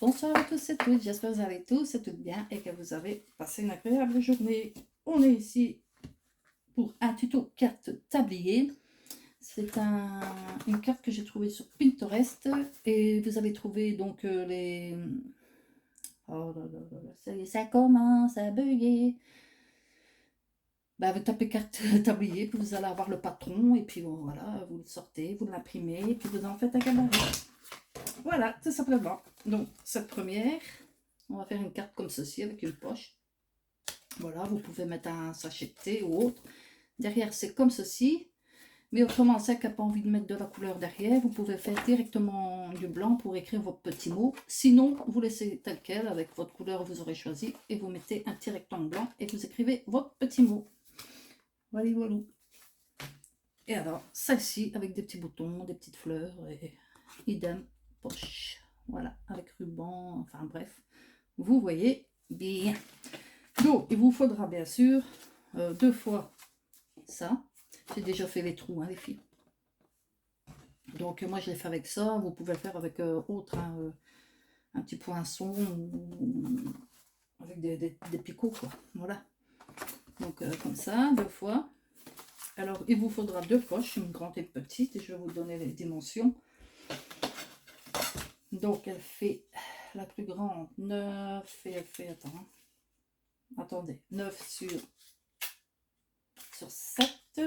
Bonsoir à tous et toutes, j'espère que vous allez tous et toutes bien et que vous avez passé une agréable journée. On est ici pour un tuto carte tablier. C'est une carte que j'ai trouvée sur Pinterest et vous allez trouver donc les... Oh là là là là, ça commence à bugger. Bah, vous tapez carte tablier, puis vous allez avoir le patron et puis bon, voilà, vous le sortez, vous l'imprimez et puis vous en faites un gabarit. Voilà, tout simplement. Donc, cette première, on va faire une carte comme ceci avec une poche. Voilà, vous pouvez mettre un sachet de thé ou autre. Derrière, c'est comme ceci. Mais autrement, ça qui n'a pas envie de mettre de la couleur derrière, vous pouvez faire directement du blanc pour écrire vos petits mots. Sinon, vous laissez tel quel avec votre couleur que vous aurez choisi et vous mettez un petit rectangle blanc et vous écrivez votre petit mot. Voilà, voilà. Et alors, celle-ci avec des petits boutons, des petites fleurs et idem, poche. Voilà, avec ruban, enfin bref. Vous voyez bien. Donc, il vous faudra bien sûr 2 fois ça. J'ai déjà fait les trous, hein, les filles. Donc, moi, je l'ai fait avec ça. Vous pouvez le faire avec autre, hein, un petit poinçon ou avec des picots, quoi. Voilà. Donc, comme ça, 2 fois. Alors, il vous faudra 2 poches, une grande et une petite, et je vais vous donner les dimensions. Donc, elle fait la plus grande 9 et elle fait, attendez, 9 sur 7.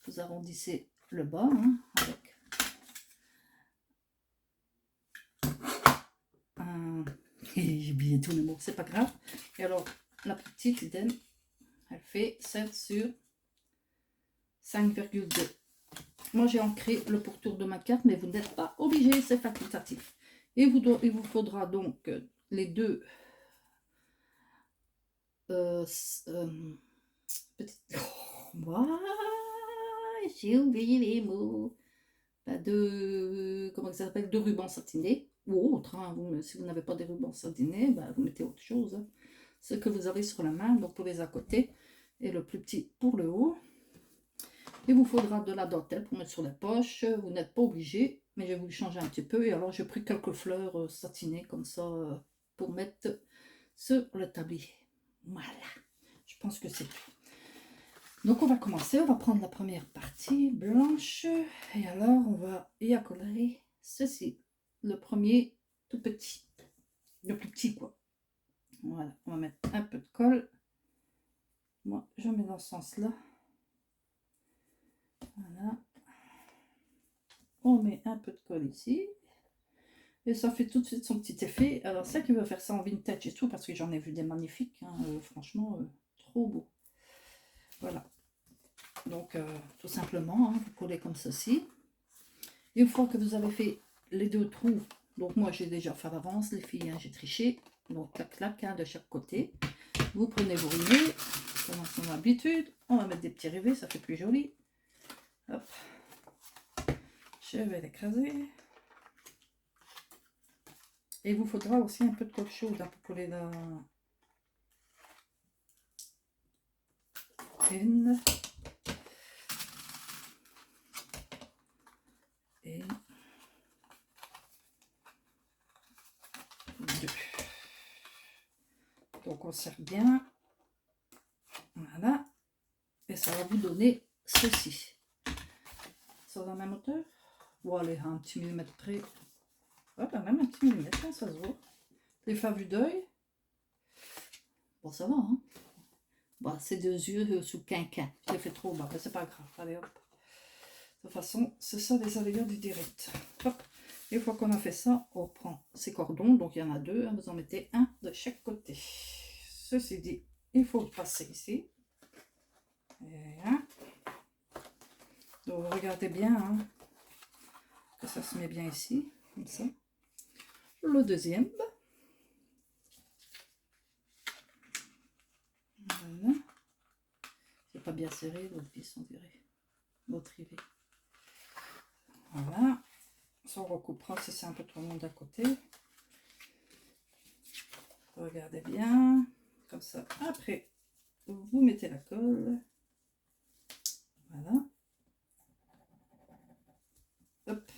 Vous arrondissez le bas, hein, avec un... J'ai oublié tous les mots, c'est pas grave. Et alors, la petite, idem, elle fait 7 sur 5,2. Moi, j'ai ancré le pourtour de ma carte, mais vous n'êtes pas obligé, c'est facultatif. Et il vous faudra donc les deux petites... Oh, j'ai oublié les mots. Comment ça s'appelle, de rubans satinés ou autre, hein. Si vous n'avez pas des rubans satinés, bah, vous mettez autre chose, hein. Ce que vous avez sur la main, donc pour les à côté et le plus petit pour le haut. Il vous faudra de la dentelle pour mettre sur la poche. Vous n'êtes pas obligé, mais je vais vous changer un petit peu. Et alors j'ai pris quelques fleurs satinées comme ça pour mettre sur le tablier. Voilà, je pense que c'est tout. Donc on va commencer, on va prendre la première partie blanche et alors on va y accoler ceci, le premier tout petit, le plus petit quoi. Voilà, on va mettre un peu de colle. Moi je mets dans ce sens là. Voilà. On met un peu de colle ici. Et ça fait tout de suite son petit effet. Alors ça qui veut faire ça en vintage et tout, parce que j'en ai vu des magnifiques, hein, franchement, trop beau. Voilà. Donc tout simplement, hein, vous collez comme ceci. Une fois que vous avez fait les 2 trous, donc moi j'ai déjà fait l'avance les filles, hein, j'ai triché, donc clac clac, hein, de chaque côté. Vous prenez vos rivets, comme à son habitude, on va mettre des petits rivets, ça fait plus joli. Hop, je vais l'écraser. Et il vous faudra aussi un peu de colle chaude, hein, pour coller la... Une. Et 2. Donc on serre bien. Voilà. Et ça va vous donner ceci. Sur la même hauteur. Bon allez, un petit millimètre près. Ouais, bah même un petit millimètre, hein, ça se voit. Les fins vue d'œil. Bon, ça va, hein. Bon, c'est 2 yeux sous quinquin. J'ai fait trop bas, mais c'est pas grave. Allez, hop. De toute façon, c'est ça les aléas du direct. Hop. Une fois qu'on a fait ça, on prend ces cordons. Donc, il y en a 2. Hein, vous en mettez un de chaque côté. Ceci dit, il faut le passer ici. Et, hein. Donc, regardez bien, hein, que ça se met bien ici. Comme ça. Le deuxième. Voilà. C'est pas bien serré, votre vis, on dirait. Votre rivet. Voilà. Ça, on recoupera si c'est un peu trop long d'un côté. Regardez bien. Comme ça. Après, vous mettez la colle. Voilà. Hop.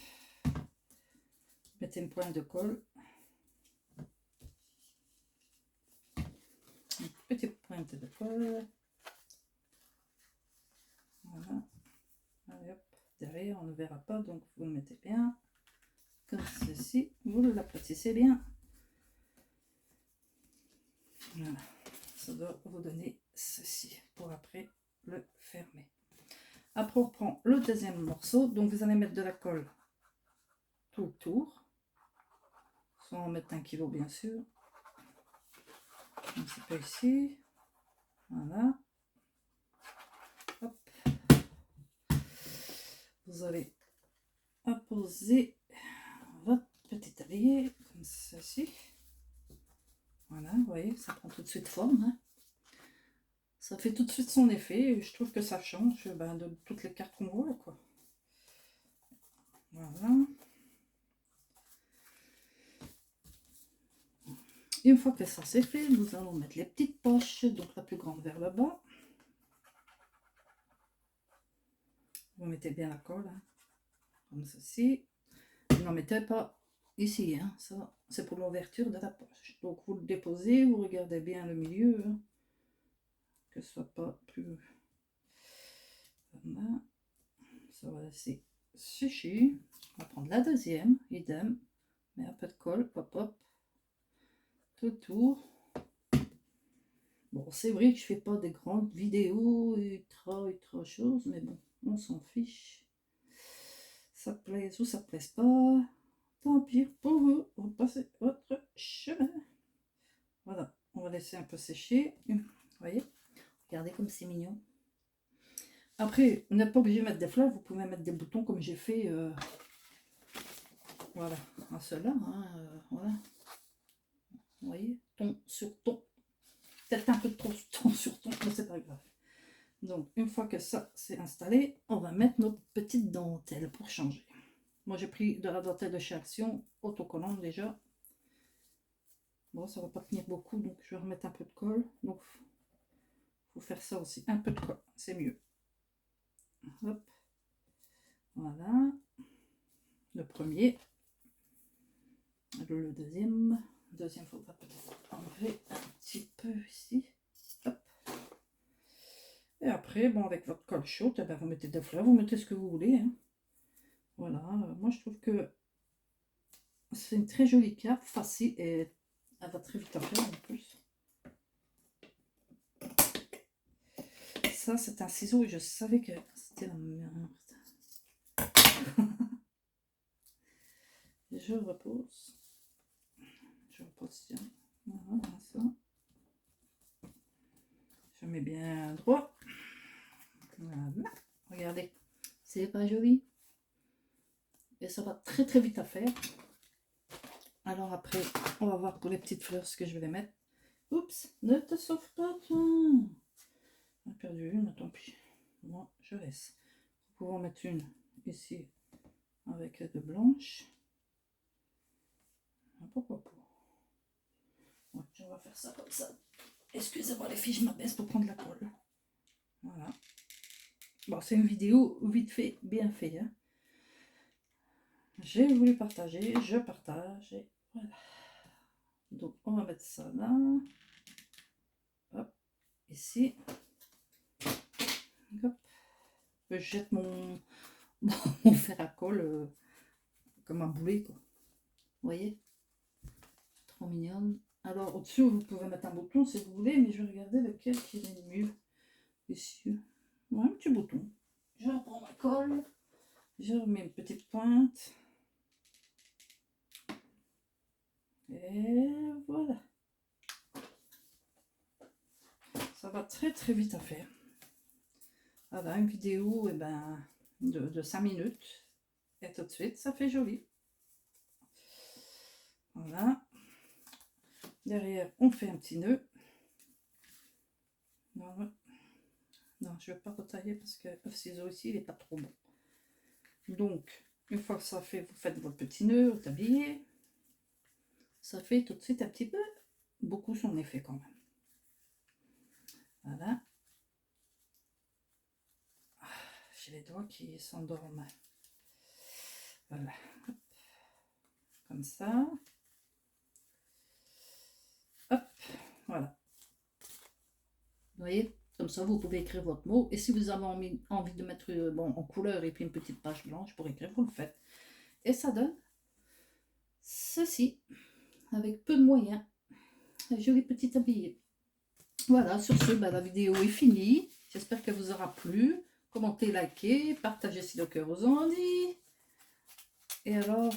Mettez une pointe de colle. pointe de colle. Voilà. Allez, hop. Derrière, on ne verra pas, donc vous le mettez bien. Comme ceci, vous l'aplatissez bien. Voilà. Ça doit vous donner ceci pour après le fermer. Après, on reprend le deuxième morceau. Donc, vous allez mettre de la colle tout autour. Soit en mettre 1 kg, bien sûr. Un petit peu ici. Voilà. Hop. Vous allez apposer votre petit tablier comme ceci. Voilà, vous voyez, ça prend tout de suite forme. Hein. Ça fait tout de suite son effet. Et je trouve que ça change de toutes les cartes qu'on voit, quoi. Voilà. Une fois que ça c'est fait, nous allons mettre les petites poches, donc la plus grande vers le bas. Vous mettez bien la colle, hein, comme ceci. Vous n'en mettez pas ici, hein, ça c'est pour l'ouverture de la poche. Donc vous le déposez, vous regardez bien le milieu, hein, que ce soit pas plus... Voilà. Ça va laisser sécher. On va prendre la deuxième, idem, mais un peu de colle, hop hop, tout autour. Bon, c'est vrai que je fais pas des grandes vidéos ultra choses, mais bon, on s'en fiche. Ça plaise ou ça plaise pas, tant pis pour vous, vous passez votre chemin. Voilà, on va laisser un peu sécher. Vous voyez, regardez comme c'est mignon. Après, vous n'êtes pas obligé de mettre des fleurs, vous pouvez mettre des boutons comme j'ai fait. Voilà, à ceux-là, hein, voilà. Vous voyez, ton sur ton. Peut-être un peu trop ton sur ton, mais c'est pas grave. Donc, une fois que ça c'est installé, on va mettre notre petite dentelle pour changer. Moi, j'ai pris de la dentelle de chez Action, autocollante déjà. Bon, ça va pas tenir beaucoup, donc je vais remettre un peu de colle. Donc, faut faire ça aussi. Un peu de colle, c'est mieux. Hop. Voilà. Le premier. Le deuxième. Le deuxième, il faudra peut-être enlever un petit peu ici. Hop. Et après, bon, avec votre colle chaude, eh ben, vous mettez des fleurs, vous mettez ce que vous voulez. Hein. Voilà. Moi, je trouve que c'est une très jolie carte, facile et elle va très vite à faire en plus. Ça, c'est un ciseau et je savais que c'était la merde. Je repose. Je repositionne. Voilà, ça. Je mets bien droit. Voilà. Regardez. C'est pas joli. Et ça va très très vite à faire. Alors après, on va voir pour les petites fleurs ce que je vais les mettre. Oups, ne te sauve pas, toi. On a perdu une, tant pis. Moi, je laisse. Vous pouvez en mettre une ici avec de blanche. Pourquoi pas. Ouais, on va faire ça comme ça. Excusez-moi les filles, je m'abaisse pour prendre la colle. Voilà. Bon, c'est une vidéo vite fait, bien fait. Hein. J'ai voulu partager, je partage. Et voilà. Donc, on va mettre ça là. Hop, ici. Hop. Je jette mon fer à colle comme un boulet, quoi. Vous voyez? Trop mignonne. Alors, au-dessus, vous pouvez mettre un bouton si vous voulez, mais je vais regarder lequel qui est le mieux. Ici. Ouais, un petit bouton. Je reprends ma colle. Je remets une petite pointe. Et voilà. Ça va très très vite à faire. Voilà, une vidéo de 5 minutes. Et tout de suite, ça fait joli. Voilà. Derrière, on fait un petit nœud. Voilà. Non, je ne vais pas retailler parce que le ciseau ici, il n'est pas trop bon. Donc, une fois que ça fait, vous faites votre petit nœud au tablier. Ça fait tout de suite un petit peu, beaucoup son effet quand même. Voilà. J'ai les doigts qui s'endorment. Voilà. Hop. Comme ça. Hop. Voilà. Vous voyez, comme ça, vous pouvez écrire votre mot. Et si vous avez envie de mettre bon, en couleur et puis une petite page blanche pour écrire, vous le faites. Et ça donne ceci, avec peu de moyens. Un joli petit tablier. Voilà, sur ce, la vidéo est finie. J'espère qu'elle vous aura plu. Commentez, likez, partagez si le cœur vous en dit. Et alors,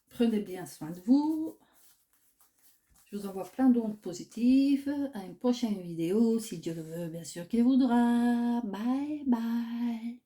prenez bien soin de vous. Je vous envoie plein d'ondes positives. À une prochaine vidéo, si Dieu le veut, bien sûr qu'il voudra. Bye bye.